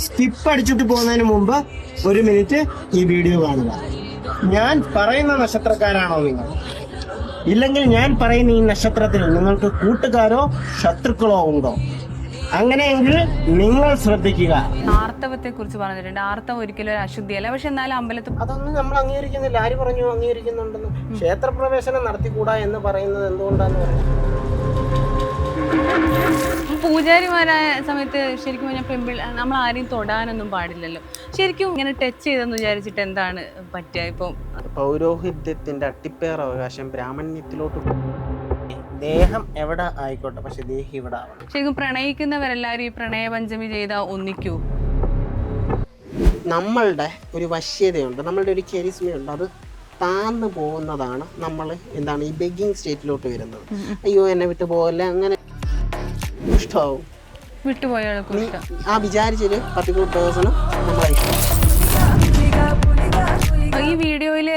Skip അടിച്ചിട്ട് പോകുന്നതിന് മുമ്പ് ഒരു മിനിറ്റ് ഈ വീഡിയോ കാണുക. ഞാൻ പറയുന്ന നക്ഷത്രക്കാരാണോ നിങ്ങൾ? ഇല്ലെങ്കിൽ ഞാൻ പറയുന്ന ഈ നക്ഷത്രത്തിൽ നിങ്ങൾക്ക് കൂട്ടുകാരോ ശത്രുക്കളോ ഉണ്ടോ? അങ്ങനെയെങ്കിൽ നിങ്ങൾ ശ്രദ്ധിക്കുക. ആർത്തവത്തെ കുറിച്ച് പറഞ്ഞിട്ടുണ്ട്. ആർത്തവം ഒരിക്കലും ഒരു അശുദ്ധിയല്ല. പക്ഷെ എന്നാലും അമ്പലത്തിൽ അതൊന്നും നമ്മൾ അംഗീകരിക്കുന്നില്ല. ആര് പറഞ്ഞു അംഗീകരിക്കുന്നുണ്ടെന്ന്? ക്ഷേത്രപ്രവേശനം നടത്തിക്കൂടാ എന്ന് പറയുന്നത് എന്തുകൊണ്ടാന്ന് പറഞ്ഞു. പൂജാരിമാരായ സമയത്ത് ശരിക്കും പറഞ്ഞാൽ നമ്മൾ ആരെയും തൊടാനൊന്നും പാടില്ലല്ലോ. ശരിക്കും ഇങ്ങനെ ടച്ച് ചെയ്തെന്ന് വിചാരിച്ചിട്ട് എന്താണ് പറ്റുക? ഇപ്പം പൗരോഹിത്യത്തിന്റെ അട്ടിപ്പേർ അവകാശം ബ്രാഹ്മണ്യത്തിലോട്ട് ദേഹം എവിടെ ആയിക്കോട്ടെ, പക്ഷെ ദേഹി ഇവിടെ ആവണം. ശരിക്കും പ്രണയിക്കുന്നവരെല്ലാവരും ഈ പ്രണയപഞ്ചമി ചെയ്താൽ ഒന്നിക്കൂ? നമ്മളുടെ ഒരു വശ്യതയുണ്ട്, നമ്മളുടെ ഒരു ചെരിസ്മയുണ്ട്. അത് താന്നു പോകുന്നതാണ് നമ്മൾ എന്താണ് ഈ ബെഗിങ് സ്റ്റേറ്റിലോട്ട് വരുന്നത്. അയ്യോ എന്നെ വിട്ടു പോകല്ലേ, അങ്ങനെ ഇഷ്ടമാവും. വിട്ടുപോയാലും ആ വിചാരിച്ചൊരു പർട്ടിക്കുലർ പേഴ്സണ് നമ്മളെ ഇഷ്ടം. ഈ വീഡിയോയിൽ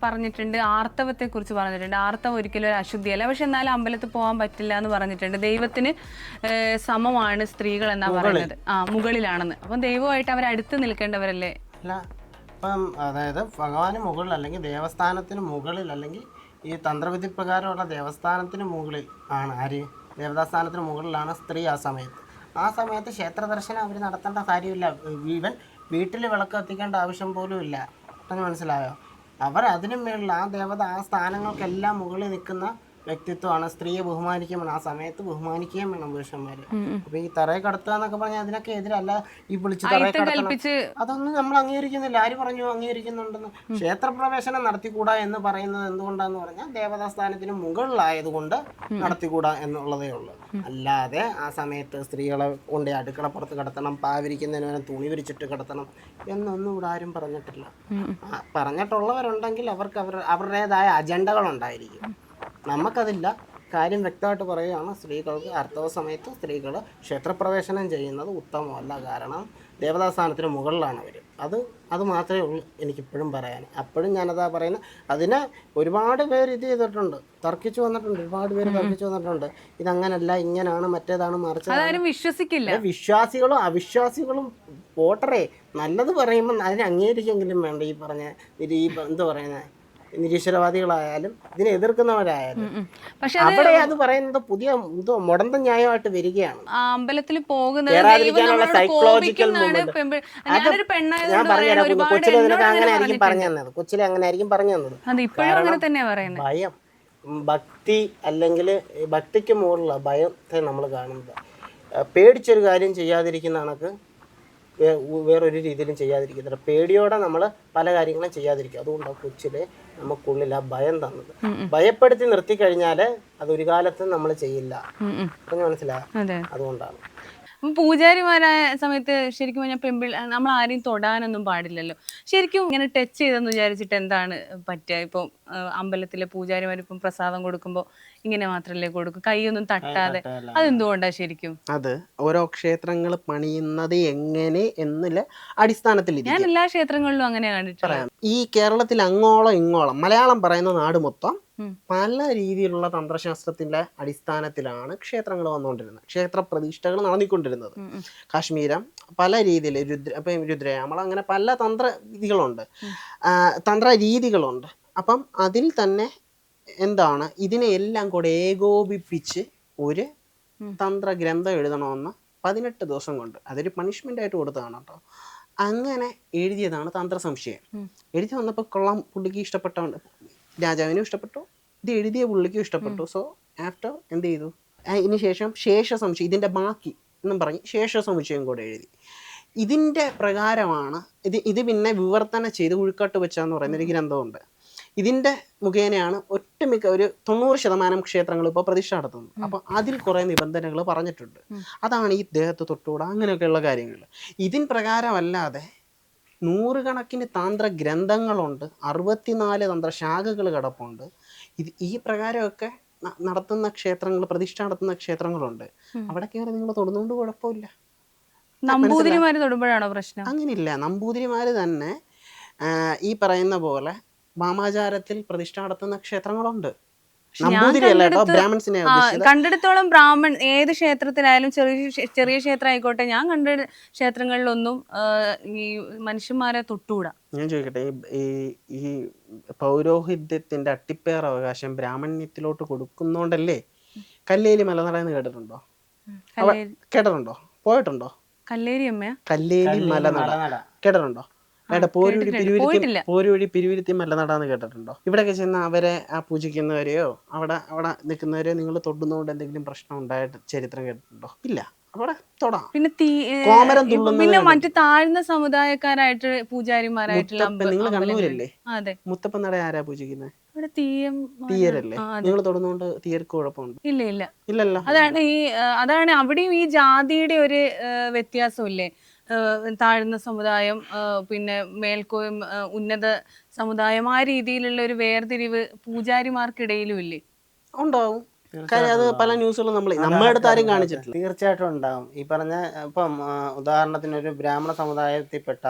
പറഞ്ഞിട്ടുണ്ട്, ആർത്തവത്തെ കുറിച്ച് പറഞ്ഞിട്ടുണ്ട്. ആർത്തവം ഒരിക്കലും ഒരു അശുദ്ധിയല്ല. പക്ഷെ എന്നാലും അമ്പലത്തിൽ പോകാൻ പറ്റില്ല എന്ന് പറഞ്ഞിട്ടുണ്ട്. ദൈവത്തിന് സമമാണ് സ്ത്രീകൾ എന്നാ പറയുന്നത്. മുകളിലാണെന്ന്. അപ്പം ദൈവമായിട്ട് അവർ അടുത്ത് നിൽക്കേണ്ടവരല്ലേ? അല്ല, ഇപ്പം അതായത് ഭഗവാന് മുകളിൽ അല്ലെങ്കിൽ ദേവസ്ഥാനത്തിന് മുകളിൽ അല്ലെങ്കിൽ ഈ തന്ത്രവിധി പ്രകാരമുള്ള ദേവസ്ഥാനത്തിന് മുകളിൽ ആണ് ആര്? ദേവതാസ്ഥാനത്തിന് മുകളിലാണ് സ്ത്രീ. ആ സമയത്ത് ക്ഷേത്ര ദർശനം അവർ നടത്തേണ്ട കാര്യമില്ല. ഈവൻ വീട്ടിൽ വിളക്ക് കത്തിക്കേണ്ട ആവശ്യം പോലും ഇല്ല. മനസ്സിലായോ? അവർ അതിനും മേളിൽ ആ ദേവത ആ സ്ഥാനങ്ങൾക്കെല്ലാം മുകളിൽ നിൽക്കുന്ന വ്യക്തിത്വമാണ്. സ്ത്രീയെ ബഹുമാനിക്കുകയും വേണം, ആ സമയത്ത് ബഹുമാനിക്കുകയും വേണം പുരുഷന്മാര്. അപ്പൊ ഈ തറയെ കടത്തുക എന്നൊക്കെ പറഞ്ഞാൽ അതിനൊക്കെ എതിരല്ല. ഈ വിളിച്ച് തറയെ കടത്തണം, അതൊന്നും നമ്മൾ അംഗീകരിക്കുന്നില്ല. ആര് പറഞ്ഞു അംഗീകരിക്കുന്നുണ്ടെന്ന്? ക്ഷേത്രപ്രവേശനം നടത്തിക്കൂടാ എന്ന് പറയുന്നത് എന്തുകൊണ്ടാന്ന് പറഞ്ഞാൽ ദേവതാസ്ഥാനത്തിന് മുകളിലായതുകൊണ്ട് നടത്തിക്കൂടാ എന്നുള്ളതേ ഉള്ളൂ. അല്ലാതെ ആ സമയത്ത് സ്ത്രീകളെ കൊണ്ട് അടുക്കളപ്പുറത്ത് കിടത്തണം, പാവിരിക്കുന്നതിന് വേണം തുണി വിരിച്ചിട്ട് കിടത്തണം എന്നൊന്നും ഇവിടെ ആരും പറഞ്ഞിട്ടില്ല. പറഞ്ഞിട്ടുള്ളവരുണ്ടെങ്കിൽ അവർക്ക് അവരുടേതായ അജണ്ടകളുണ്ടായിരിക്കും. നമുക്കതില്ല. കാര്യം വ്യക്തമായിട്ട് പറയുകയാണ്, സ്ത്രീകൾക്ക് ആർത്തവ സമയത്ത് സ്ത്രീകൾ ക്ഷേത്രപ്രവേശനം ചെയ്യുന്നത് ഉത്തമമല്ല. കാരണം ദേവതാസ്ഥാനത്തിന് മുകളിലാണ് അവർ. അത് മാത്രമേ ഉള്ളൂ എനിക്കിപ്പോഴും പറയാൻ. അപ്പോഴും ഞാനതാ പറയുന്നത്. അതിനെ ഒരുപാട് പേര് ഇത് ചെയ്തിട്ടുണ്ട്, തർക്കിച്ചു വന്നിട്ടുണ്ട്. ഒരുപാട് പേര് തർക്കിച്ചു വന്നിട്ടുണ്ട്. ഇതങ്ങനല്ല, ഇങ്ങനെയാണ്, മറ്റേതാണ്, മറിച്ചതാണ്. വിശ്വസിക്കില്ല. വിശ്വാസികളും അവിശ്വാസികളും പോട്ടറേ, നല്ലത് പറയുമ്പോൾ അതിനെ അംഗീകരിക്കെങ്കിലും വേണ്ട. ഈ പറഞ്ഞ എന്താ പറയുന്നത്, നിരീശ്വരവാദികളായാലും ഇതിനെ എതിർക്കുന്നവരായാലും അവിടെ അത് പറയുന്നത് പുതിയ മുടന്ത ന്യായമായിട്ട് വരികയാണ്. അമ്പലത്തിൽ പോകുന്നത് സൈക്കോളജിക്കൽ മൂവ്മെന്റ്. ഞാൻ പറഞ്ഞുതരാം. കൊച്ചിലെ നിനക്ക് അങ്ങനെ ആയിരിക്കും പറഞ്ഞു തന്നത്. കൊച്ചിലെ അങ്ങനെ ആയിരിക്കും പറഞ്ഞു തന്നത്. ഭയം, ഭക്തി അല്ലെങ്കിൽ ഭക്തിക്ക് മുകളിലുള്ള ഭയത്തെ നമ്മൾ കാണുന്നത്. പേടിച്ചൊരു കാര്യം ചെയ്യാതിരിക്കുന്ന കണക്ക് വേറൊരു രീതിയിലും ചെയ്യാതിരിക്കുന്നില്ല. പേടിയോടെ നമ്മൾ പല കാര്യങ്ങളും ചെയ്യാതിരിക്കും. അതുകൊണ്ടാണ് കൊച്ചിലെ നമുക്കുള്ളിൽ ആ ഭയം തന്നത്. ഭയപ്പെടുത്തി നിർത്തിക്കഴിഞ്ഞാൽ അതൊരു കാലത്തും നമ്മൾ ചെയ്യില്ല. മനസ്സിലായോ? അതുകൊണ്ടാണ്. പൂജാരിമാരായ സമയത്ത് ശരിക്കും പറഞ്ഞാൽ നമ്മൾ ആരെയും തൊടാനൊന്നും പാടില്ലല്ലോ. ശരിക്കും ഇങ്ങനെ ടച്ച് ചെയ്തെന്ന് വിചാരിച്ചിട്ട് എന്താണ് പറ്റുക? ഇപ്പം അമ്പലത്തിലെ പൂജാരിമാർ ഇപ്പം പ്രസാദം കൊടുക്കുമ്പോൾ ഇങ്ങനെ മാത്രമല്ലേ കൊടുക്കും, കൈയൊന്നും തട്ടാതെ. അതെന്തുകൊണ്ടാ ശരിക്കും? അത് ഓരോ ക്ഷേത്രങ്ങൾ പണിയുന്നത് എങ്ങനെ എന്നുള്ള അടിസ്ഥാനത്തിൽ ഞാൻ എല്ലാ ക്ഷേത്രങ്ങളിലും അങ്ങനെ കണ്ടിട്ടുണ്ട്. ഈ കേരളത്തിൽ അങ്ങോളം ഇങ്ങോളം മലയാളം പറയുന്ന നാട് മൊത്തം പല രീതിയിലുള്ള തന്ത്രശാസ്ത്രത്തിന്റെ അടിസ്ഥാനത്തിലാണ് ക്ഷേത്രങ്ങൾ വന്നുകൊണ്ടിരുന്നത്, ക്ഷേത്ര പ്രതിഷ്ഠകൾ നടന്നിക്കൊണ്ടിരുന്നത്. കാശ്മീരം പല രീതിയിൽ രുദ്രയാമളം, അങ്ങനെ പല തന്ത്ര രീതികളുണ്ട്. അപ്പം അതിൽ തന്നെ എന്താണ്, ഇതിനെ എല്ലാം കൂടെ ഏകോപിപ്പിച്ച് ഒരു തന്ത്രഗ്രന്ഥം എഴുതണമെന്ന് 18 ദിവസം കൊണ്ട്, അതൊരു പണിഷ്മെന്റ് ആയിട്ട് കൊടുത്തതാണ് കേട്ടോ. അങ്ങനെ എഴുതിയതാണ് തന്ത്രസംശയം. എഴുതി വന്നപ്പോൾ കൊള്ളാം, പുള്ളിക്ക് ഇഷ്ടപ്പെട്ട, രാജാവിനും ഇഷ്ടപ്പെട്ടു, ഇത് എഴുതിയ പുള്ളിക്കും ഇഷ്ടപ്പെട്ടു. സോ ആഫ്റ്റർ എന്ത് ചെയ്തു, ഇതിന് ശേഷം ശേഷസംശയം, ഇതിൻ്റെ ബാക്കി എന്നും പറഞ്ഞ് ശേഷസമുച്ചയം കൂടെ എഴുതി. ഇതിൻ്റെ പ്രകാരമാണ് ഇത് പിന്നെ വിവർത്തനം ചെയ്ത് ഉൾക്കാട്ട് വെച്ചാന്ന് പറയുന്നൊരു ഗ്രന്ഥമുണ്ട്. ഇതിൻ്റെ മുഖേനയാണ് ഒട്ടുമിക്ക ഒരു 90% ക്ഷേത്രങ്ങൾ ഇപ്പോൾ പ്രതിഷ്ഠ നടത്തുന്നത്. അപ്പോൾ അതിൽ കുറേ നിബന്ധനകൾ പറഞ്ഞിട്ടുണ്ട്. അതാണ് ഈ ദേഹത്ത് തൊട്ടുകൂടാ, അങ്ങനെയൊക്കെയുള്ള കാര്യങ്ങൾ. ഇതിന് പ്രകാരമല്ലാതെ നൂറുകണക്കിന് തന്ത്ര ഗ്രന്ഥങ്ങളുണ്ട്, 64 തന്ത്രശാഖകൾ കിടപ്പുണ്ട്. ഈ പ്രകാരമൊക്കെ നടത്തുന്ന ക്ഷേത്രങ്ങൾ, പ്രതിഷ്ഠ നടത്തുന്ന ക്ഷേത്രങ്ങളുണ്ട്. അവിടെ കയറി നിങ്ങൾ തൊടുന്നുകൊണ്ട് കുഴപ്പമില്ല. നമ്പൂതിരിമാര് തൊടുമ്പോഴാണോ പ്രശ്നം? അങ്ങനെയില്ല, നമ്പൂതിരിമാര് തന്നെ ഈ പറയുന്ന പോലെ വാമാചാരത്തിൽ പ്രതിഷ്ഠ നടത്തുന്ന ക്ഷേത്രങ്ങളുണ്ട്. നമ്പൂതിരി അല്ല കേട്ടോ, ബ്രാഹ്മൺസിനെ കണ്ടിടത്തോളം ബ്രാഹ്മൺ ഏത് ക്ഷേത്രത്തിലായാലും ചെറിയ ക്ഷേത്രം ആയിക്കോട്ടെ, ഞാൻ കണ്ട ക്ഷേത്രങ്ങളിലൊന്നും ഈ മനുഷ്യന്മാരെ തൊട്ടുകൂടാ. ഞാൻ ചോദിക്കട്ടെ, ഈ പൗരോഹിത്യത്തിന്റെ അട്ടിപ്പേർ അവകാശം ബ്രാഹ്മണ്യത്തിലോട്ട് കൊടുക്കുന്നോണ്ടല്ലേ കല്ലേലി മലനടയെന്ന് കേട്ടിട്ടുണ്ടോ? കേട്ടിട്ടുണ്ടോ? പോയിട്ടുണ്ടോ? കല്ലേരി അമ്മയാ? കല്ലേലി മലനട കേട്ടിട്ടുണ്ടോ? പോരുവഴി പിരിവിരുത്തി മലനടാന്ന് കേട്ടിട്ടുണ്ടോ? ഇവിടെയൊക്കെ ചെന്ന് അവരെ ആ പൂജിക്കുന്നവരെയോ അവിടെ നിൽക്കുന്നവരെയോ നിങ്ങൾ തൊടുന്നതുകൊണ്ട് എന്തെങ്കിലും പ്രശ്നം ഉണ്ടായിട്ട് ചരിത്രം കേട്ടിട്ടുണ്ടോ? ഇല്ല. അവിടെ തൊടാം. പിന്നെ മറ്റു താഴ്ന്ന സമുദായക്കാരായിട്ട് പൂജാരിമാരായിട്ടുള്ള നിങ്ങൾ കണ്ണൂരല്ലേ? മുത്തപ്പൻ നട ആരാ പൂജിക്കുന്നത്? തീയരല്ലേ? നിങ്ങൾ തൊടുന്നോണ്ട് തീയർക്ക് കുഴപ്പമുണ്ട്? ഇല്ലല്ലോ. അതാണ് അവിടെയും ഈ ജാതിയുടെ ഒരു വ്യത്യാസമില്ലേ? താഴ്ന്ന സമുദായം, പിന്നെ ഉന്നത സമുദായം, ആ രീതിയിലുള്ള ഒരു വേർതിരിവ് പൂജാരിമാർക്കിടയിലും ഇല്ലേ? ഉണ്ടാവും. കാര്യം അത് പല ന്യൂസുകളും നമ്മുടെ അടുത്ത് ആരും കാണിച്ചിട്ടില്ല. തീർച്ചയായിട്ടും ഉണ്ടാവും. ഈ പറഞ്ഞ ഇപ്പം ഉദാഹരണത്തിന് ഒരു ബ്രാഹ്മണ സമുദായത്തിൽപ്പെട്ട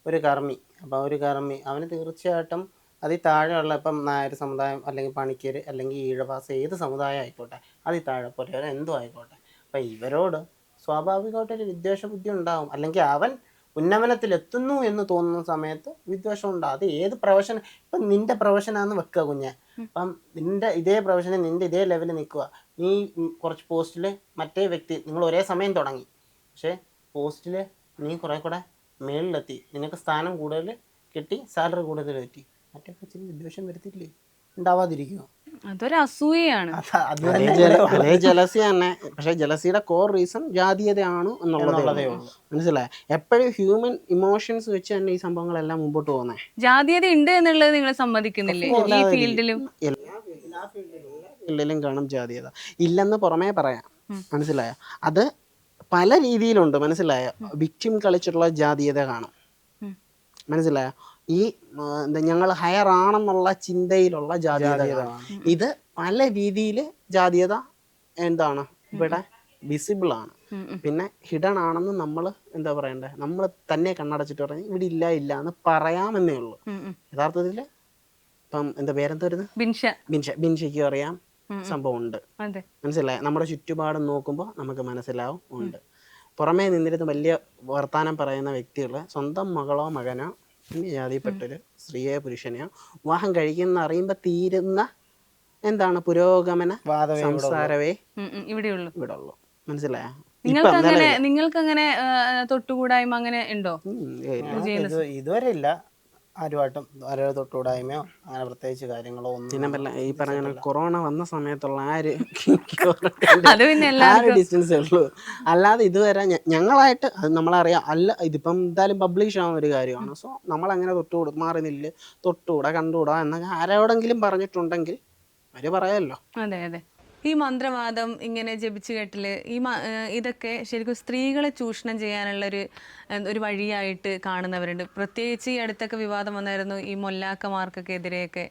ഒരു കർമ്മി, അപ്പം ഒരു കർമ്മി അവന് തീർച്ചയായിട്ടും അതിൽ താഴെയുള്ള ഇപ്പം നായർ സമുദായം അല്ലെങ്കിൽ പണിക്കർ അല്ലെങ്കിൽ ഈഴവാസ ഏത് സമുദായം ആയിക്കോട്ടെ, അതിൽ താഴെ പോലെ എന്തോ ആയിക്കോട്ടെ, അപ്പം ഇവരോട് സ്വാഭാവികമായിട്ടൊരു വിദ്വേഷ ബുദ്ധി ഉണ്ടാവും. അല്ലെങ്കിൽ അവൻ ഉന്നമനത്തിലെത്തുന്നു എന്ന് തോന്നുന്ന സമയത്ത് വിദ്വേഷം ഉണ്ടാകും. അത് ഏത് പ്രൊഫഷൻ, ഇപ്പം നിന്റെ പ്രൊഫഷനാന്ന് വെക്കുക കുഞ്ഞെ, അപ്പം നിന്റെ ഇതേ പ്രൊഫഷന് നിന്റെ ഇതേ ലെവലിൽ നിൽക്കുക, നീ കുറച്ച് പോസ്റ്റിൽ മറ്റേ വ്യക്തി നിങ്ങൾ ഒരേ സമയം തുടങ്ങി, പക്ഷേ പോസ്റ്റിൽ നീ കുറേ കൂടെ മേളിലെത്തി, നിനക്ക് സ്ഥാനം കൂടുതൽ കിട്ടി, സാലറി കൂടുതൽ കിട്ടി, മറ്റേ ഇച്ചിരി വിദ്വേഷം വരുത്തില്ലേ? ഉണ്ടാവാതിരിക്കുമോ? അതൊരു അസൂയയാണ്. അതേ ജലസി തന്നെ. പക്ഷെ ജലസിയുടെ കോർ റീസൺ ജാതീയതയാണ് എന്നുള്ളതേ ഉള്ളൂ. മനസ്സിലായി? എപ്പോഴും ഹ്യൂമൻ ഇമോഷൻസ് വെച്ച് തന്നെ ഈ സംഭവങ്ങളെല്ലാം മുമ്പോട്ട് പോകുന്നേ. ജാതീയത ഉണ്ട് എന്നുള്ളത് നിങ്ങൾ സമ്മതിക്കുന്നില്ലേ? ഈ ഫീൽഡിലും എല്ലാ ഫീൽഡിലും കാണും ജാതീയത. ഇല്ലെന്ന് പുറമേ പറയാം. മനസ്സിലായോ? അത് പല രീതിയിലുണ്ട്. മനസ്സിലായോ? വിക്ടിം കളിച്ചിട്ടുള്ള ജാതീയത കാണും. മനസ്സിലായോ? ഈ ഞങ്ങൾ ഹയർ ആണെന്നുള്ള ചിന്തയിലുള്ള ജാതീയത. ഇത് പല രീതിയിൽ ജാതീയത എന്താണ് ഇവിടെ വിസിബിൾ ആണ്. പിന്നെ ഹിഡൻ ആണെന്ന് നമ്മൾ എന്താ പറയണ്ടേ, നമ്മൾ തന്നെ കണ്ണടച്ചിട്ട് പറഞ്ഞ് ഇവിടെ ഇല്ല എന്ന് പറയാമെന്നേ ഉള്ളൂ. യഥാർത്ഥത്തിൽ ഇപ്പം എന്താ പേരെന്താ വരുന്നത്, ബിൻഷയ്ക്ക് അറിയാം സംഭവം ഉണ്ട്. മനസ്സിലായോ? നമ്മുടെ ചുറ്റുപാടും നോക്കുമ്പോൾ നമുക്ക് മനസ്സിലാവും ഉണ്ട്. പുറമേ നിന്നിരുന്ന് വലിയ വർത്താനം പറയുന്ന വ്യക്തികൾ സ്വന്തം മകളോ മകനോ ജാതിപ്പെട്ടൊരു സ്ത്രീയോ പുരുഷനെയോ വിവാഹം കഴിക്കുന്ന അറിയുമ്പോ തീരുന്ന എന്താണ് പുരോഗമന സംസാരവേ ഇവിടെ ഉള്ളൂ. മനസ്സിലായോ? നിങ്ങൾക്ക് അങ്ങനെ തൊട്ടുകൂടായ്മ അങ്ങനെ ഉണ്ടോ? ഇതുവരെ ഇല്ല. ആരുമായിട്ടും ആരോട് തൊട്ടുകൂടായ്മയോ അങ്ങനെ പ്രത്യേകിച്ച് കാര്യങ്ങളോ ഒന്നും. ഈ പറഞ്ഞ കൊറോണ വന്ന സമയത്തുള്ള ഡിസ്റ്റൻസേ ഉള്ളൂ. അല്ലാതെ ഇതുവരെ ഞങ്ങളായിട്ട് അത് നമ്മളറിയാം. അല്ല, ഇതിപ്പം എന്തായാലും പബ്ലിഷ് ആവുന്ന ഒരു കാര്യമാണ്. സോ നമ്മളങ്ങനെ മാറി നില്ല്, തൊട്ടുകൂടാ, കണ്ടുകൂടാ എന്നൊക്കെ ആരോടെങ്കിലും പറഞ്ഞിട്ടുണ്ടെങ്കിൽ അവര് പറയാമല്ലോ. അതെ. ഈ മന്ത്രവാദം ഇങ്ങനെ ജപിച്ചു കേട്ടില് ഇതൊക്കെ ശരിക്കും സ്ത്രീകളെ ചൂഷണം ചെയ്യാനുള്ള ഒരു വഴിയായിട്ട് കാണുന്നവരുണ്ട്. പ്രത്യേകിച്ച് ഈ അടുത്തൊക്കെ വിവാദം വന്നായിരുന്നു ഈ മൊല്ലാക്കമാർക്കൊക്കെ എതിരെയൊക്കെ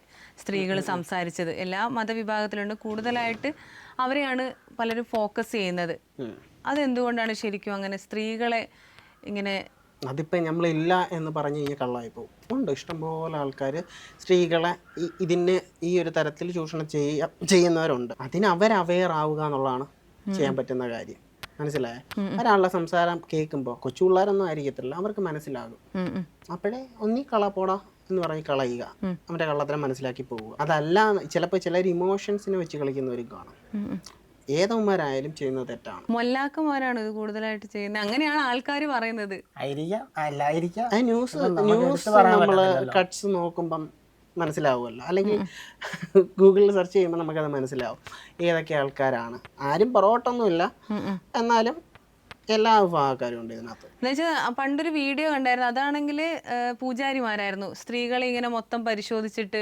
സ്ത്രീകൾ സംസാരിച്ചത്. എല്ലാ മതവിഭാഗത്തിലുണ്ട്, കൂടുതലായിട്ട് അവരെയാണ് പലരും ഫോക്കസ് ചെയ്യുന്നത്. അതെന്തുകൊണ്ടാണ് ശരിക്കും അങ്ങനെ സ്ത്രീകളെ ഇങ്ങനെ? അതിപ്പോൾ നമ്മളില്ല എന്ന് പറഞ്ഞു കഴിഞ്ഞാൽ കള്ളായിപ്പോവും. ഉണ്ട് ഇഷ്ടംപോലെ ആൾക്കാർ സ്ത്രീകളെ ഇതിന് ഈ ഒരു തരത്തിൽ ചൂഷണം ചെയ്യുന്നവരുണ്ട്. അതിന് അവെയർ ആവുക എന്നുള്ളതാണ് ചെയ്യാൻ പറ്റുന്ന കാര്യം. മനസ്സിലായോ? ഒരാളുടെ സംസാരം കേൾക്കുമ്പോൾ കൊച്ചു പിള്ളേരൊന്നും ആയിരിക്കത്തില്ല, അവർക്ക് മനസ്സിലാകും. അപ്പോഴേ ഒന്നീ കള പോടാ എന്ന് പറഞ്ഞ് കളയുക, അവൻ്റെ കള്ളത്തരം മനസ്സിലാക്കി പോവുക. അതല്ല, ചിലപ്പോൾ ചിലർ ഇമോഷൻസിനെ വെച്ച് കളിക്കുന്നവരും കാണും. ഏതവന്മാരായാലും ചെയ്യുന്നത് തെറ്റാണ്. മൊല്ലാക്കന്മാരാണ് ഇത് കൂടുതലായിട്ട് ചെയ്യുന്നത്, അങ്ങനെയാണ് ആൾക്കാർ പറയുന്നത്. ന്യൂസ് നമ്മള് കട്ട്സ് നോക്കുമ്പം മനസ്സിലാവുമല്ലോ, അല്ലെങ്കിൽ ഗൂഗിളിൽ സെർച്ച് ചെയ്യുമ്പോൾ നമുക്കത് മനസ്സിലാവും ഏതൊക്കെ ആൾക്കാരാണ്. ആരും പുറകോട്ടൊന്നുമില്ല, എന്നാലും എല്ലാ വിഭാഗക്കാരും ഉണ്ട് ഇതിനകത്ത്. എന്നുവെച്ചാൽ പണ്ടൊരു വീഡിയോ കണ്ടായിരുന്നു, അതാണെങ്കിൽ പൂജാരിമാരായിരുന്നു സ്ത്രീകളെ ഇങ്ങനെ മൊത്തം പരിശോധിച്ചിട്ട്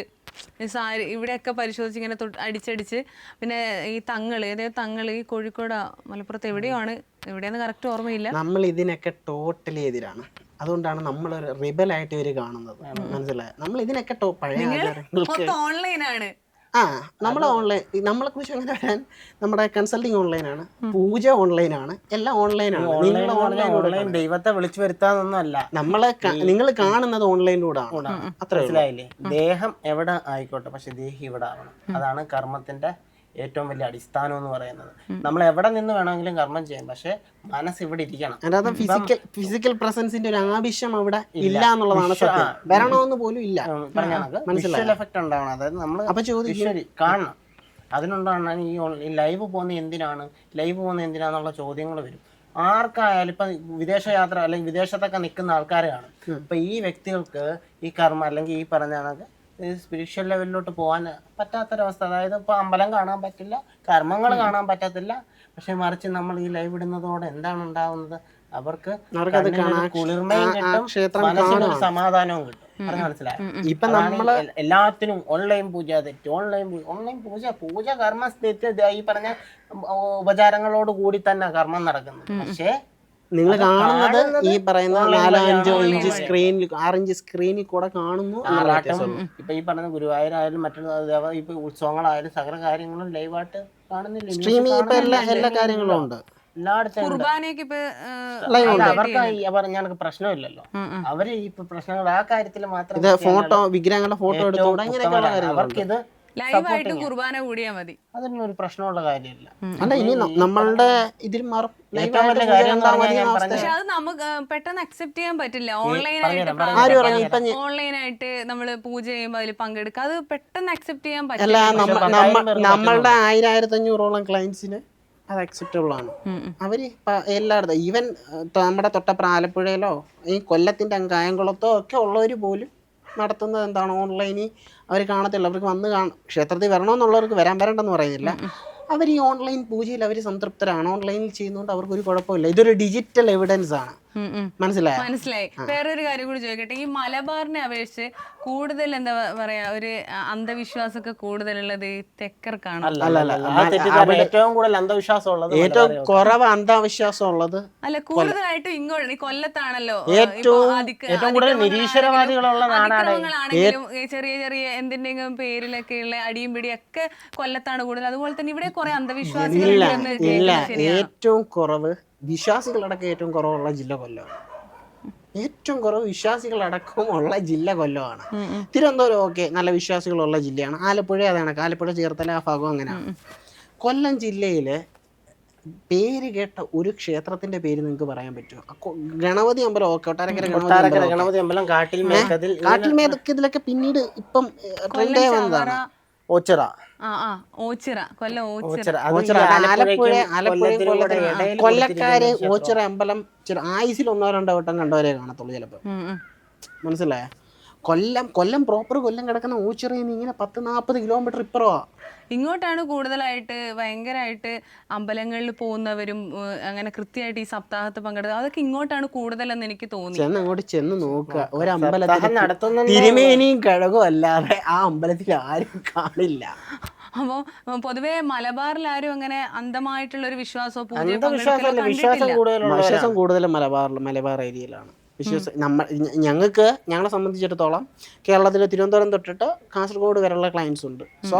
ഇവിടെയൊക്കെ പരിശോധിച്ച് ഇങ്ങനെ അടിച്ചടിച്ച്, പിന്നെ ഈ തങ്ങള് ഈ കോഴിക്കോട് മലപ്പുറത്ത് എവിടെയാണ് കറക്റ്റ് ഓർമ്മയില്ല. നമ്മൾ ഇതിനൊക്കെ ടോട്ടലി എതിരാണ്. അതുകൊണ്ടാണ് നമ്മൾ റിബലായിട്ട് ഇവര് കാണുന്നത്. മനസ്സിലായോ? നമ്മൾ ഇതിനൊക്കെ പഴയ ഓൺലൈനാണ് ആ നമ്മൾ ഓൺലൈൻ നമ്മളെ കുറിച്ച് അങ്ങനെ വരാൻ നമ്മുടെ കൺസൾട്ടിങ് ഓൺലൈനാണ്, പൂജ ഓൺലൈനാണ്, എല്ലാം ഓൺലൈനാണ്. നിങ്ങൾ ഓൺലൈൻ ദൈവത്തെ വിളിച്ചു വരുത്താന്നൊന്നും അല്ല. നമ്മളെ നിങ്ങൾ കാണുന്നത് ഓൺലൈനിലൂടെ അത്ര മനസ്സിലായില്ലേ? ദേഹം എവിടെ ആയിക്കോട്ടെ, പക്ഷെ ദേഹി ഇവിടെ ആവണം. അതാണ് കർമ്മത്തിന്റെ ഏറ്റവും വലിയ അടിസ്ഥാനം എന്ന് പറയുന്നത്. നമ്മൾ എവിടെ നിന്ന് വേണമെങ്കിലും കർമ്മം ചെയ്യാം, പക്ഷെ മനസ്സ് ഇവിടെ ഇരിക്കണം. അതായത് ഫിസിക്കൽ പ്രസൻസിന്റെ ഒരു ആവശ്യം അവിടെ ഇല്ല എന്നുള്ളതാണ് സത്യം. വരണമെന്ന് പോലും ഇല്ല. വിഷ്വൽ എഫക്ട് ഉണ്ടാവണം. അതായത് നമ്മൾ വിഷ്വലി കാണണം. അതുകൊണ്ടാണ് ഈ ലൈവ് പോകുന്ന എന്തിനാന്നുള്ള ചോദ്യങ്ങൾ വരും. ആർക്കായാലും ഇപ്പൊ വിദേശയാത്ര അല്ലെങ്കിൽ വിദേശത്തൊക്കെ നിൽക്കുന്ന ആൾക്കാരെ കാണും. ഇപ്പൊ ഈ വ്യക്തികൾക്ക് ഈ കർമ്മം അല്ലെങ്കിൽ ഈ പറഞ്ഞ സ്പിരിച്വൽ ലെവലിലോട്ട് പോകാൻ പറ്റാത്തൊരവസ്ഥ. അതായത് ഇപ്പോൾ അമ്പലം കാണാൻ പറ്റില്ല, കർമ്മങ്ങൾ കാണാൻ പറ്റത്തില്ല. പക്ഷെ മറിച്ച് നമ്മൾ ഈ ലൈവ് ഇടുന്നതോടെ എന്താണ് ഉണ്ടാവുന്നത്? അവർക്ക് കുളിർമയും കിട്ടും, മനസ്സിനൊരു സമാധാനവും കിട്ടും. പറഞ്ഞ മനസ്സിലായോ? ഇപ്പൊ നമ്മള് എല്ലാത്തിനും ഓൺലൈൻ പൂജ തെറ്റ്, ഓൺലൈൻ പൂജ കർമ്മ ഈ പറഞ്ഞ ഉപചാരങ്ങളോട് കൂടി തന്നെ കർമ്മം നടക്കുന്നത്. പക്ഷേ നിങ്ങൾ കാണുന്നത് ഈ പറയുന്ന 4-5 ഇഞ്ച് സ്ക്രീനിൽ 6 ഇഞ്ച് സ്ക്രീനിൽ കൂടെ കാണുന്നു. ഇപ്പൊ ഈ പറഞ്ഞ ഗുരുവായൂരായാലും മറ്റുള്ള ഇപ്പൊ ഉത്സവങ്ങളായാലും സകല കാര്യങ്ങളും ലൈവായിട്ട് കാണുന്നില്ല. സ്ട്രീമിംഗ് ഇപ്പൊ എല്ലാ കാര്യങ്ങളും ഉണ്ട്. അവർക്ക് ഞങ്ങൾക്ക് പ്രശ്നമില്ലല്ലോ. അവര് ഈ പ്രശ്നങ്ങൾ ആ കാര്യത്തിൽ മാത്രം ഫോട്ടോ വിഗ്രഹങ്ങളുടെ ഫോട്ടോ എടുത്തോടെ അവർക്കിത് ലൈവായിട്ട് കുർബാന കൂടിയാൽ മതി. അതൊന്നും ഒരു പ്രശ്നമുള്ള കാര്യമില്ല. അല്ല ഇനി നമ്മളുടെ ഇതിൽ മാറും. പക്ഷെ അത് നമുക്ക് പെട്ടെന്ന് അക്സെപ്റ്റ് ചെയ്യാൻ പറ്റില്ല. ഓൺലൈനായിട്ട് നമ്മള് പൂജ ചെയ്യുമ്പോൾ അതിൽ പങ്കെടുക്കുക, അത് പെട്ടെന്ന് അക്സെപ്റ്റ് ചെയ്യാൻ പറ്റില്ല. നമ്മളുടെ 1000-1500ഓളം ക്ലയൻസിന് അത് അക്സെപ്റ്റബിൾ ആണ്. അവര് എല്ലായിടത്തും ഈവൻ നമ്മുടെ തൊട്ടപ്പുറം ആലപ്പുഴയിലോ ഈ കൊല്ലത്തിന്റെ കായംകുളത്തോ ഒക്കെ ഉള്ളവർ പോലും നടത്തുന്നത് എന്താണ്? ഓൺലൈനിൽ അവർ കാണത്തില്ല. അവർക്ക് വന്ന് ക്ഷേത്രത്തിൽ വരണമെന്നുള്ളവർക്ക് വരണ്ടെന്ന് പറയുന്നില്ല. അവർ ഈ ഓൺലൈൻ പൂജയിൽ അവർ സംതൃപ്തരാണ്. ഓൺലൈനിൽ ചെയ്യുന്നതുകൊണ്ട് അവർക്ക് ഒരു കുഴപ്പമില്ല. ഇതൊരു ഡിജിറ്റൽ എവിഡൻസ് ആണ്. മനസ്സിലായി. വേറൊരു കാര്യം കൂടി ചോദിക്കട്ടെ, ഈ മലബാറിനെ അപേക്ഷിച്ച് കൂടുതൽ എന്താ പറയാ ഒരു അന്ധവിശ്വാസമൊക്കെ കൂടുതലുള്ളത് തെക്കർക്കാണ്. ഏറ്റവും കൂടുതൽ അന്ധവിശ്വാസം ഉള്ളത്, ഏറ്റവും കുറവ് അന്ധവിശ്വാസം ഉള്ളത് അല്ല, കൂടുതലായിട്ടും ഇങ്ങോട്ട് കൊല്ലത്താണല്ലോ ഏറ്റവും കൂടുതൽ നിരീശ്വരവാദികളുള്ള അതിക്രമങ്ങളാണെങ്കിലും ചെറിയ ചെറിയ എന്തിന്റെങ്കിലും പേരിലൊക്കെ ഉള്ള അടിയും പിടിയും ഒക്കെ കൊല്ലത്താണ് കൂടുതൽ. അതുപോലെ തന്നെ ഇവിടെ കുറെ അന്ധവിശ്വാസികൾ. ഏറ്റവും കുറവ് വിശ്വാസികളടക്കം ഏറ്റവും കുറവുള്ള ജില്ല കൊല്ലമാണ്. ഏറ്റവും കുറവ് വിശ്വാസികളടക്കമുള്ള ജില്ല കൊല്ലമാണ്. തിരുവനന്തപുരം ഓക്കെ നല്ല വിശ്വാസികളുള്ള ജില്ലയാണ്. ആലപ്പുഴ അതാണ്, ആലപ്പുഴ ചേർത്തല ആ ഭാഗം അങ്ങനെയാണ്. കൊല്ലം ജില്ലയിലെ പേര് കേട്ട ഒരു ക്ഷേത്രത്തിന്റെ പേര് നിങ്ങൾക്ക് പറയാൻ പറ്റുമോ? ഗണപതി അമ്പലം ഓക്കെ, ഗണപതി അമ്പലം, കാട്ടിൽ മേതൊക്കെ പിന്നീട് ഇപ്പം ട്രെൻഡ് ആയി വന്നതാണ്. കൊല്ലക്കാര് ഓച്ചിറ അമ്പലം ആയുസിൽ 1-2 വട്ടം കണ്ടവരെ കാണത്തുള്ളൂ ചിലപ്പോ. മനസ്സിലായ? കൊല്ലം പ്രോപ്പർ കൊല്ലം കിടക്കുന്ന ഓച്ചിറയിൽ നിന്ന് ഇങ്ങനെ 10-40 കിലോമീറ്റർ ഇപ്പുറമാ. ഇങ്ങോട്ടാണ് കൂടുതലായിട്ട് ഭയങ്കരമായിട്ട് അമ്പലങ്ങളിൽ പോകുന്നവരും അങ്ങനെ കൃത്യമായിട്ട് ഈ സപ്താഹത്ത് പങ്കെടുക്കുക, അതൊക്കെ ഇങ്ങോട്ടാണ് കൂടുതലെന്ന് എനിക്ക് തോന്നി. അങ്ങോട്ട് ചെന്ന് നോക്കുക, ഒരമ്പലത്തിൽ തിരുമേനിയും കഴകും അല്ലാതെ ആ അമ്പലത്തിൽ ആരും കാണില്ല. അപ്പൊ പൊതുവെ മലബാറിൽ ആരും അങ്ങനെ അന്ധമായിട്ടുള്ള ഒരു വിശ്വാസവും വിശ്വാസം കൂടുതലും മലബാർ ഏരിയയിലാണ്. ഞങ്ങളെ സംബന്ധിച്ചിടത്തോളം കേരളത്തിലെ തിരുവനന്തപുരം തൊട്ടിട്ട് കാസർഗോഡ് വരെയുള്ള ക്ലയൻസ് ഉണ്ട്. സോ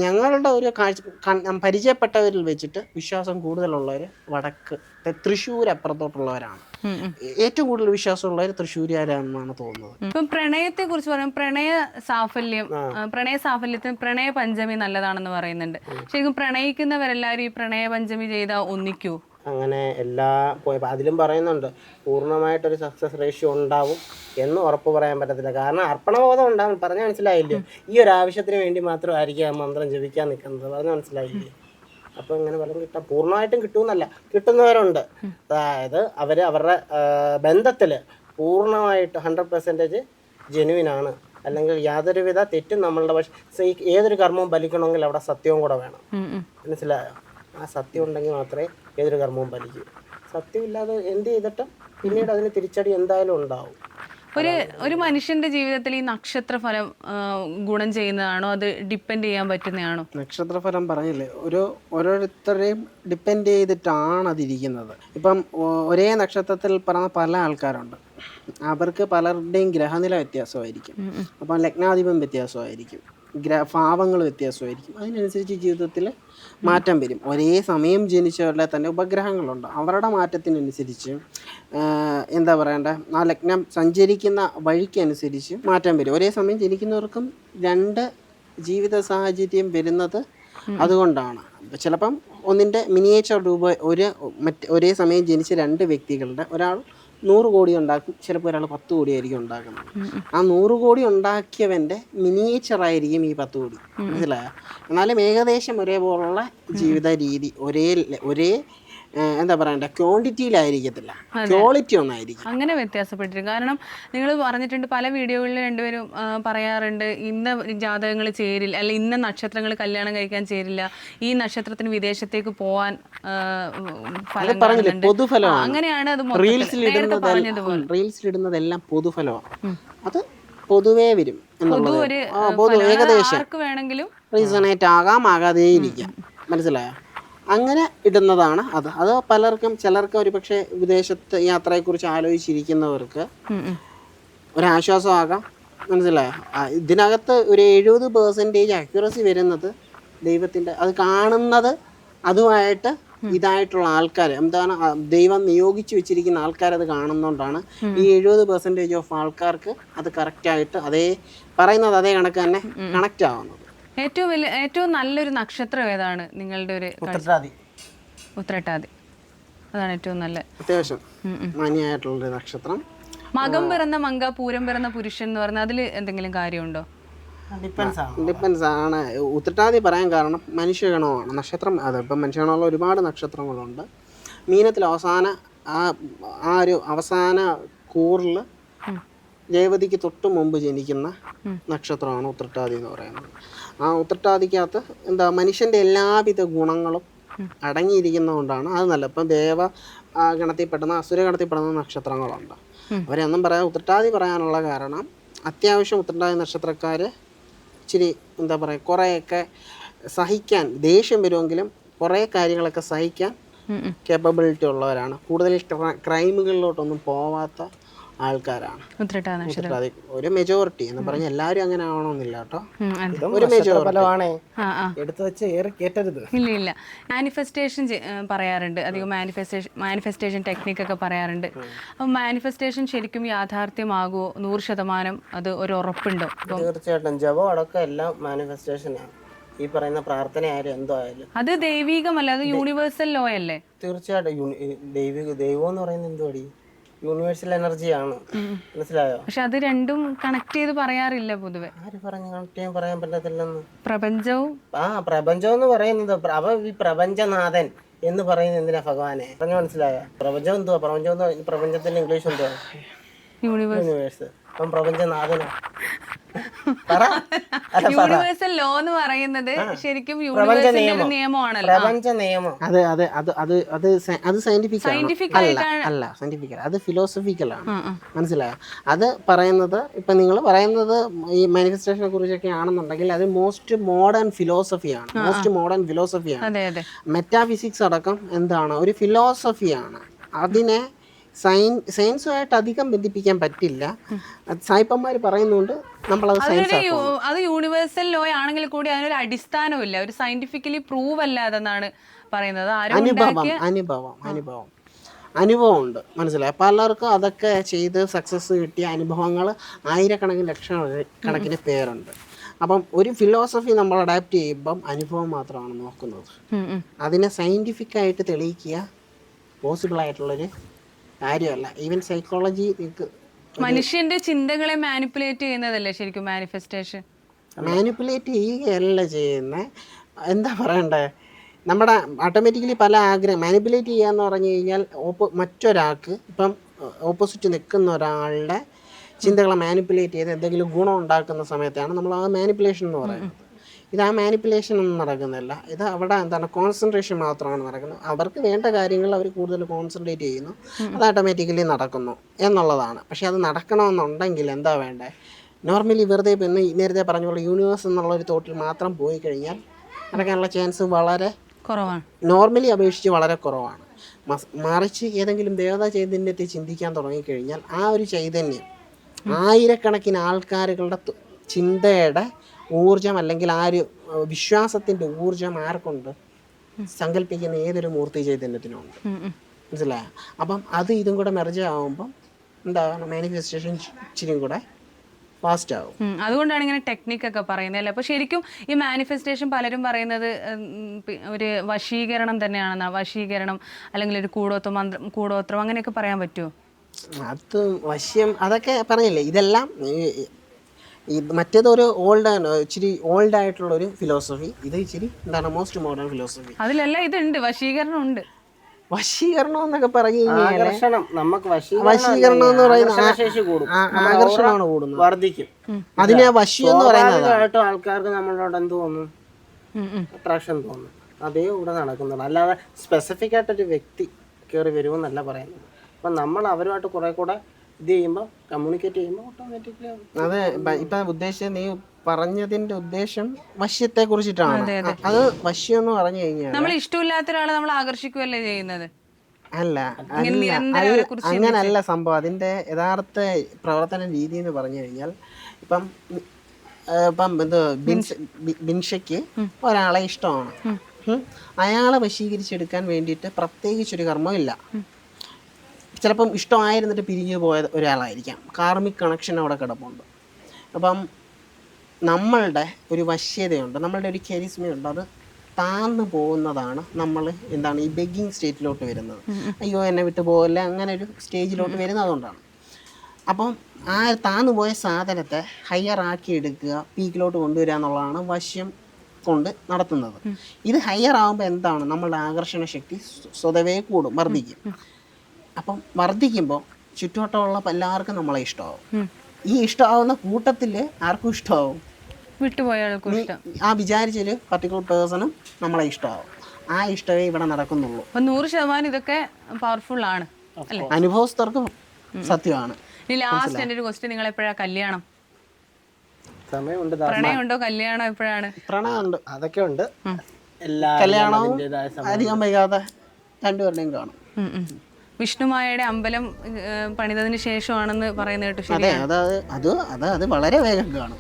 ഞങ്ങളുടെ ഒരു പരിചയപ്പെട്ടവരിൽ വെച്ചിട്ട് വിശ്വാസം കൂടുതലുള്ളവർ വടക്ക് തൃശ്ശൂർ അപ്പുറത്തോട്ടുള്ളവരാണ്. ഏറ്റവും കൂടുതൽ വിശ്വാസമുള്ളവർ തൃശ്ശൂരുകാരാണെന്നാണ് തോന്നുന്നത്. ഇപ്പം പ്രണയത്തെ കുറിച്ച് പറയാം, പ്രണയ സാഫല്യത്തിന് പ്രണയ പഞ്ചമി നല്ലതാണെന്ന് പറയുന്നുണ്ട്. ശരിക്കും പ്രണയിക്കുന്നവരെല്ലാവരും ഈ പ്രണയ പഞ്ചമി ചെയ്താൽ ഒന്നിക്കൂ? അങ്ങനെ അതിലും പറയുന്നുണ്ട് പൂർണ്ണമായിട്ടൊരു സക്സസ് റേഷ്യോ ഉണ്ടാവും എന്ന് ഉറപ്പ് പറയാൻ പറ്റത്തില്ല. കാരണം അർപ്പണബോധം ഉണ്ടാവും. പറഞ്ഞാൽ മനസ്സിലായില്ലേ? ഈ ഒരു ആവശ്യത്തിന് വേണ്ടി മാത്രമായിരിക്കും ആ മന്ത്രം ജപിക്കാൻ നിൽക്കുന്നത്. പറഞ്ഞാൽ മനസ്സിലായില്ലേ? അപ്പോൾ ഇങ്ങനെ ഫലം കിട്ടാൻ പൂർണ്ണമായിട്ടും കിട്ടുമെന്നല്ല, കിട്ടുന്നവരുണ്ട്. അതായത് അവരുടെ ബന്ധത്തിൽ പൂർണ്ണമായിട്ട് 100% ജെനുവിനാണ്, അല്ലെങ്കിൽ യാതൊരുവിധ തെറ്റും നമ്മളുടെ പക്ഷേ ഏതൊരു കർമ്മവും ഫലിക്കണമെങ്കിൽ അവിടെ സത്യവും കൂടെ വേണം. മനസ്സിലായോ? ആ സത്യം ഉണ്ടെങ്കിൽ മാത്രമേ ഏതൊരു കർമ്മവും ഫലിക്കൂ. സത്യമില്ലാതെ എന്ത് ചെയ്തിട്ടും പിന്നീട് അതിന് തിരിച്ചടി എന്തായാലും ഉണ്ടാവും. ഒരു മനുഷ്യന്റെ ജീവിതത്തിൽ ഈ നക്ഷത്രഫലം ഗുണം ചെയ്യുന്നതാണോ, അത് ഡിപ്പെൻഡ് ചെയ്യാൻ പറ്റുന്നതാണോ? നക്ഷത്രഫലം പറഞ്ഞില്ലേ, ഓരോരുത്തരെയും ഡിപ്പെൻഡ് ചെയ്തിട്ടാണ് അതിരിക്കുന്നത്. ഇപ്പം ഒരേ നക്ഷത്രത്തിൽ പറഞ്ഞ പല ആൾക്കാരുണ്ട്. അവർക്ക് പലരുടെയും ഗ്രഹനില വ്യത്യാസമായിരിക്കും. അപ്പം ലഗ്നാധിപം വ്യത്യാസമായിരിക്കും. ഭാവങ്ങൾ വ്യത്യാസമായിരിക്കും. അതിനനുസരിച്ച് ജീവിതത്തിൽ മാറ്റം വരും. ഒരേ സമയം ജനിച്ചവരുടെ തന്നെ ഉപഗ്രഹങ്ങളുണ്ട്. അവരുടെ മാറ്റത്തിനനുസരിച്ച് എന്താ പറയണ്ടേ, ആ ലഗ്നം സഞ്ചരിക്കുന്ന വഴിക്കനുസരിച്ച് മാറ്റം വരും. ഒരേ സമയം ജനിക്കുന്നവർക്കും 2 ജീവിത സാഹചര്യം വരുന്നത് അതുകൊണ്ടാണ്. ചിലപ്പം ഒന്നിൻ്റെ മിനിയേച്ചർ രൂപ ഒരേ സമയം ജനിച്ച 2 വ്യക്തികളുടെ, ഒരാൾ 100 കോടി ഉണ്ടാക്കും, ചിലപ്പോൾ ഒരാൾ 10 കോടി ആയിരിക്കും ഉണ്ടാക്കുന്നത്. ആ 100 കോടി ഉണ്ടാക്കിയവൻ്റെ മിനിയേച്ചർ ആയിരിക്കും ഈ 10 കോടി, മനസ്സിലായോ? എന്നാലും ഏകദേശം ഒരേപോലുള്ള ജീവിത രീതി, ഒരേ എന്താ പറയണ്ടേ, ക്വാണ്ടിറ്റിയിലായിരിക്കത്തില്ല, ക്വാളിറ്റി ഒന്നായിരിക്കും. അങ്ങനെ വ്യത്യാസപ്പെട്ടിരിക്കും. കാരണം നിങ്ങൾ പറഞ്ഞിട്ടുണ്ട് പല വീഡിയോകളിൽ രണ്ടുപേരും പറയാറുണ്ട്, ഇന്ന ജാതകങ്ങൾ ചേരില്ല, അല്ല ഇന്ന നക്ഷത്രങ്ങൾ കല്യാണം കഴിക്കാൻ ചേരില്ല, ഈ നക്ഷത്രത്തിന് വിദേശത്തേക്ക് പോവാൻ ഫലം കാണുന്നുണ്ട്. പൊതുഫലമാണ്. അങ്ങനെയാണ് അത് റീൽസിലിടുന്നതെല്ലാം പൊതുഫലമാണ്. അത് പൊതുവേ വരും എന്നുള്ളത് ഏകദേശം ആർക്ക് വേണമെങ്കിലും റീസണേറ്റ് ആകാതെ ഇരിക്കാം, മനസ്സിലായോ? അങ്ങനെ ഇടുന്നതാണ് അത് പലർക്കും, ചിലർക്ക് ഒരു പക്ഷേ വിദേശത്ത് യാത്രയെക്കുറിച്ച് ആലോചിച്ചിരിക്കുന്നവർക്ക് ഒരാശ്വാസമാകാം, മനസ്സിലായോ? ഇതിനകത്ത് ഒരു 70% അക്യുറസി വരുന്നത് ദൈവത്തിൻ്റെ, അത് കാണുന്നത് അതുമായിട്ട് ഇതായിട്ടുള്ള ആൾക്കാർ, എന്താണ് ദൈവം നിയോഗിച്ച് വെച്ചിരിക്കുന്ന ആൾക്കാരത് കാണുന്നതുകൊണ്ടാണ് ഈ 70% ഓഫ് ആൾക്കാർക്ക് അത് കറക്റ്റായിട്ട് പറയുന്നത് അതേ കണക്ക് തന്നെ കണക്റ്റ് ആവുന്നത്. ഏറ്റവും നല്ലൊരു നക്ഷത്രം ഏതാണ് നിങ്ങളുടെ ഒരു? ഉത്രട്ടാതി. അതാണ് ഏറ്റവും നല്ല, അത്യാവശ്യം മാന്യമായിട്ടുള്ളൊരു നക്ഷത്രം. മകം പിറന്ന മങ്ക, പൂരം പിറന്ന പുരുഷൻ എന്ന് പറഞ്ഞാൽ അതിൽ എന്തെങ്കിലും കാര്യമുണ്ടോ? ഡിപ്പെൻസ് ആണ്. ഉത്രട്ടാതി പറയാൻ കാരണം മനുഷ്യഗണമാണ് നക്ഷത്രം. അതിപ്പം മനുഷ്യഗണമുള്ള ഒരുപാട് നക്ഷത്രങ്ങളുണ്ട്. മീനത്തിൽ അവസാന കൂറിൽ രേവതിക്ക് തൊട്ട് മുമ്പ് ജനിക്കുന്ന നക്ഷത്രമാണ് ഉത്രട്ടാതി എന്ന് പറയുന്നത്. ആ ഉത്രട്ടാതിക്കകത്ത് മനുഷ്യൻ്റെ എല്ലാവിധ ഗുണങ്ങളും അടങ്ങിയിരിക്കുന്നതുകൊണ്ടാണ് അത് നല്ല. ഇപ്പം ഗണത്തിൽപ്പെടുന്ന, അസുരഗണത്തിൽപ്പെടുന്ന നക്ഷത്രങ്ങളുണ്ട്. അവരൊന്നും പറയാം. ഉത്രട്ടാതി പറയാനുള്ള കാരണം അത്യാവശ്യം ഉത്രട്ടാതി നക്ഷത്രക്കാർ ഇച്ചിരി കുറേയൊക്കെ സഹിക്കാൻ, ദേഷ്യം വരുമെങ്കിലും കുറേ കാര്യങ്ങളൊക്കെ സഹിക്കാൻ കേപ്പബിലിറ്റി ഉള്ളവരാണ്. കൂടുതൽ ക്രൈമുകളിലോട്ടൊന്നും പോവാത്ത ആൾക്കാരാണ് ഉത്രട്ടാതി. ഒരു മെജോറിറ്റി എന്ന് പറഞ്ഞാൽ എല്ലാവരും അങ്ങനെ ആവണമെന്നില്ല കേട്ടോ. ഒരു മെജോറിറ്റി എടുത്തു വെച്ച് ഏറെ കേട്ടരുത്. ഇല്ല, മാനിഫെസ്റ്റേഷൻ പറയാറുണ്ട്, അധികം മാനിഫെസ്റ്റേഷൻ ടെക്നിക്കൊക്കെ പറയാറുണ്ട്. അപ്പം മാനിഫെസ്റ്റേഷൻ ശരിക്കും യാഥാർത്ഥ്യമാകുമോ? 100% അത് ഒരു ഉറപ്പുണ്ടോ? തീർച്ചയായിട്ടും. ജപം അടക്കം എല്ലാം മാനിഫെസ്റ്റേഷനാണ്. ഈ പറയുന്ന പ്രാർത്ഥന ആയാലും എന്തോ ആയാലും അത് ദൈവികമല്ല, അത് യൂണിവേഴ്സൽ ലോ അല്ലേ? തീർച്ചയായിട്ടും. ദൈവം എന്ന് പറയുന്നത് എന്തുവാടി? യൂണിവേഴ്സൽ എനർജിയാണ്, മനസ്സിലായോ? പക്ഷെ അത് രണ്ടും കണക്ട് ചെയ്ത് പറയാറില്ല പൊതുവെ. ആര് പറഞ്ഞു കണക്ട് ചെയ്യാൻ പറയാൻ പറ്റത്തില്ലെന്ന്? പ്രപഞ്ചവും പ്രപഞ്ചം എന്ന് പറയുന്നത് ഈ പ്രപഞ്ചനാഥൻ എന്ന് പറയുന്നത് എന്തിനാ ഭഗവാനെ പറഞ്ഞു, മനസ്സിലായോ? പ്രപഞ്ചം എന്തുവാ? പ്രപഞ്ചത്തിന്റെ ഇംഗ്ലീഷ് എന്തുവാ? യൂണിവേഴ്സ്. അപ്പം പ്രപഞ്ചനാഥനോ? യൂണിവേഴ്സൽ ലോ എന്ന് പറയുന്നത് ശരിക്കും യൂണിവേഴ്സിന്റെ ഒരു നിയമമാണല്ലോ. പ്രപഞ്ച നിയമം. അത് സയന്റിഫിക് അല്ല, സയന്റിഫിക്കൽ, അത് ഫിലോസഫിക്കലാണ്, മനസ്സിലായോ? അത് പറയുന്നത് ഇപ്പം നിങ്ങൾ പറയുന്നത് ഈ മാനിഫെസ്റ്റേഷനെ കുറിച്ചൊക്കെ ആണെന്നുണ്ടെങ്കിൽ അത് മോസ്റ്റ് മോഡേൺ ഫിലോസഫിയാണ്. മെറ്റാഫിസിക്സ് അടക്കം എന്താണ്, ഒരു ഫിലോസഫിയാണ്. അതിനെ സയൻസുമായിട്ട് അധികം ബന്ധിപ്പിക്കാൻ പറ്റില്ല. സായിപ്പന്മാർ പറയുന്നുണ്ട് നമ്മളത് അത് യൂണിവേഴ്സൽ ലോ ആണെങ്കിൽ കൂടി അതിനൊരു അടിസ്ഥാനമില്ല, ഒരു സയന്റിഫിക്കലി പ്രൂവ് അല്ലാതെന്നാണ് പറയുന്നത്. അനുഭവം ഉണ്ട്, മനസ്സിലായി? പലർക്കും അതൊക്കെ ചെയ്ത് സക്സസ് കിട്ടിയ അനുഭവങ്ങൾ ആയിരക്കണക്കിന് ലക്ഷക്കണക്കിന് പേരുണ്ട്. അപ്പം ഒരു ഫിലോസഫി നമ്മൾ അഡാപ്റ്റ് ചെയ്യുമ്പം അനുഭവം മാത്രമാണ് നോക്കുന്നത്. അതിനെ സയന്റിഫിക്കായിട്ട് തെളിയിക്കുക പോസിബിൾ ആയിട്ടുള്ളൊരു കാര്യമല്ല. ഈവൻ സൈക്കോളജി മനുഷ്യന്റെ ചിന്തകളെ മാനിപ്പുലേറ്റ് ചെയ്യുന്നതല്ലേ ശരിക്കും മാനിഫെസ്റ്റേഷൻ? മാനിപ്പുലേറ്റ് ചെയ്യുകയല്ല ചെയ്യുന്നത്. എന്താ പറയണ്ടേ, നമ്മുടെ ഓട്ടോമാറ്റിക്കലി പല ആഗ്രഹം മാനിപ്പുലേറ്റ് ചെയ്യാന്ന് പറഞ്ഞു കഴിഞ്ഞാൽ മറ്റൊരാൾക്ക്, ഇപ്പം ഓപ്പോസിറ്റ് നിൽക്കുന്ന ഒരാളുടെ ചിന്തകളെ മാനിപ്പുലേറ്റ് ചെയ്ത് എന്തെങ്കിലും ഗുണം ഉണ്ടാക്കുന്ന സമയത്താണ് നമ്മൾ ആ മാനിപ്പുലേഷൻ എന്ന് പറയുന്നത്. ഇത് ആ മാനിപ്പുലേഷൻ ഒന്നും നടക്കുന്നില്ല. ഇത് അവിടെ കോൺസെൻട്രേഷൻ മാത്രമാണ് നടക്കുന്നത്. അവർക്ക് വേണ്ട കാര്യങ്ങൾ അവർ കൂടുതൽ കോൺസെൻട്രേറ്റ് ചെയ്യുന്നു, അത് ഓട്ടോമാറ്റിക്കലി നടക്കുന്നു എന്നുള്ളതാണ്. പക്ഷെ അത് നടക്കണമെന്നുണ്ടെങ്കിൽ എന്താ വേണ്ടേ? നോർമലി വെറുതെ പിന്നെ നേരത്തെ പറഞ്ഞ പോലെ യൂണിവേഴ്സ് എന്നുള്ളൊരു തോട്ടിൽ മാത്രം പോയി കഴിഞ്ഞാൽ നടക്കാനുള്ള ചാൻസ് വളരെ കുറവാണ്, നോർമലി അപേക്ഷിച്ച് വളരെ കുറവാണ്. മറിച്ച് ഏതെങ്കിലും ദേവതാ ചൈതന്യത്തെ ചിന്തിക്കാൻ തുടങ്ങിക്കഴിഞ്ഞാൽ ആ ഒരു ചൈതന്യം ആയിരക്കണക്കിന് ആൾക്കാരുടെ ചിന്തയുടെ ഊർജം അല്ലെങ്കിൽ ആ ഒരു വിശ്വാസത്തിൻ്റെ ഊർജം ആർക്കുണ്ട്? സങ്കല്പിക്കുന്ന ഏതൊരു മൂർത്തി ചൈതന്യത്തിനുണ്ട്. മനസ്സിലായോ? അപ്പം അത് ഇതും കൂടെ മെർജ് ആകുമ്പം എന്താണ് മാനിഫെസ്റ്റേഷൻ ഇച്ചിരി കൂടെ ഫാസ്റ്റ് ആവും. അതുകൊണ്ടാണ് ഇങ്ങനെ ടെക്നിക്കൊക്കെ പറയുന്നത് അല്ലേ? അപ്പോൾ ശരിക്കും ഈ മാനിഫെസ്റ്റേഷൻ പലരും പറയുന്നത് ഒരു വശീകരണം തന്നെയാണെന്നാ. വശീകരണം അല്ലെങ്കിൽ ഒരു കൂടോത്രം അങ്ങനെയൊക്കെ പറയാൻ പറ്റുമോ? അത് വശ്യം അതൊക്കെ പറഞ്ഞില്ലേ, ഇതെല്ലാം മറ്റേതൊരു ഇച്ചിരി ഓൾഡ് ആയിട്ടുള്ള ഒരു ഫിലോസഫി, ഇത് ഇച്ചിരി എന്താണ് മോസ്റ്റ് മോഡേൺ ഫിലോസഫി. അതിലെല്ലാം ഇതുണ്ട്, വശീകരണം ഉണ്ട്. വശീകരണം എന്നൊക്കെ പറഞ്ഞു കഴിഞ്ഞാൽ ആകർഷണം, നമുക്ക് വശീകരണം എന്ന് പറയുന്നത് ശേഷി കൂടും, ആകർഷണമാണ് കൂടുന്നത്, വർദ്ധിക്കും. അതിനെ വശി എന്ന് പറയുന്നത് ആൾക്കാർക്ക് നമ്മളോട് എന്ത് തോന്നും? അട്രാക്ഷൻ തോന്നും. അതേ ഇവിടെ നടക്കുന്നുണ്ട്. അല്ലാതെ സ്പെസിഫിക് ആയിട്ടൊരു വ്യക്തി കയറി വരുമെന്നല്ല പറയുന്നത്. അപ്പം നമ്മൾ അവരുമായിട്ട് കുറെ കൂടെ ഇത് ചെയ്യുമ്പോൾ, കമ്മ്യൂണിക്കേറ്റ് ചെയ്യുമ്പോൾ ഓട്ടോമാറ്റിക്കലി അതെ. ഇപ്പം ഉദ്ദേശിച്ചത് നീ പറഞ്ഞതിന്റെ ഉദ്ദേശം വശ്യത്തെ കുറിച്ചിട്ടാണ്. അത് വശ്യം എന്ന് പറഞ്ഞു കഴിഞ്ഞാൽ നമ്മൾ ഇഷ്ടമില്ലാത്ത ഒരാളെ നമ്മൾ ആകർഷിക്കുകയല്ലേ ചെയ്യുന്നത്? അല്ല, അങ്ങനല്ല സംഭവം. അതിന്റെ യഥാർത്ഥ പ്രവർത്തന രീതി എന്ന് പറഞ്ഞു കഴിഞ്ഞാൽ ഇപ്പം ബിൻഷയ്ക്ക് ഒരാളെ ഇഷ്ടമാണ്. അയാളെ വശീകരിച്ചെടുക്കാൻ വേണ്ടിയിട്ട് പ്രത്യേകിച്ചൊരു കർമ്മം ഇല്ല. ചിലപ്പം ഇഷ്ടമായിരുന്നിട്ട് പിരിഞ്ഞു പോയ ഒരാളായിരിക്കാം, കാർമിക് കണക്ഷൻ അവിടെ കിടപ്പുണ്ട്. അപ്പം നമ്മളുടെ ഒരു വശ്യതയുണ്ട്, നമ്മളുടെ ഒരു കരിസ്മയുണ്ട്, അത് താഴ്ന്നു പോകുന്നതാണ് നമ്മൾ എന്താണ് ഈ ബെഗിങ് സ്റ്റേറ്റിലോട്ട് വരുന്നത്. അയ്യോ എന്നെ വിട്ടു പോകല്ല, അങ്ങനെ ഒരു സ്റ്റേജിലോട്ട് വരുന്നത് അതുകൊണ്ടാണ്. അപ്പം ആ താഴ്ന്നു പോയ സാധനത്തെ ഹയർ ആക്കി എടുക്കുക, പീക്കിലോട്ട് കൊണ്ടുവരിക എന്നുള്ളതാണ് വശ്യം കൊണ്ട് നടത്തുന്നത്. ഇത് ഹയർ ആകുമ്പോൾ എന്താണ്, നമ്മളുടെ ആകർഷണ ശക്തി സ്വതവേ കൂടും, വർദ്ധിക്കും. അപ്പം വർദ്ധിക്കുമ്പോൾ ചുറ്റുവട്ടമുള്ള എല്ലാവർക്കും നമ്മളെ ഇഷ്ടമാവും. ഈ ഇഷ്ടമാവുന്ന കൂട്ടത്തിൽ ആർക്കും ഇഷ്ടമാവും, വിട്ടുപോയ ആൾക്കും ഇഷ്ടം. ആ വിചാരിച്ചൊരു പർട്ടിക്കുലർ പേഴ്സണും നമ്മളെ ഇഷ്ടമാവും. ആ ഇഷ്ടമേ ഇവിടെ നടക്കുന്നുള്ളൂ. അപ്പം 100% ഇതൊക്കെ പവർഫുൾ ആണ് അല്ലേ? അനുഭവസ്ഥർക്ക് സത്യമാണ്. ഇനി ലാസ്റ്റ് എൻ്റെ ഒരു ക്വസ്റ്റ്യൻ, നിങ്ങൾ എപ്പോഴാണ് കല്യാണം? സമയമുണ്ട്. പ്രണയമുണ്ടോ? കല്യാണം എപ്പോഴാണ്? പ്രണയമുണ്ട്, അതൊക്കെ ഉണ്ട്. കല്യാണവും അധികം വൈകാതെ രണ്ടുപേരുടെയും കാണും. വിഷ്ണുമായയുടെ അമ്പലം പണിതതിന് ശേഷമാണെന്ന് പറയുന്ന കേട്ടു. അതെ, അത് വളരെ വേഗം കാണും.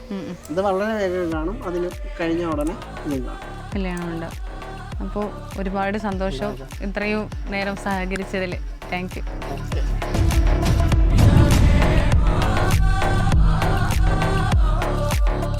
അത് വളരെ വേഗം കാണും. അതിന് കഴിഞ്ഞ ഉടനെ ഇതും കാണും, കല്യാണമുണ്ട്. അപ്പോൾ ഒരുപാട് സന്തോഷം ഇത്രയും നേരം സഹകരിച്ചതിൽ. Thank you.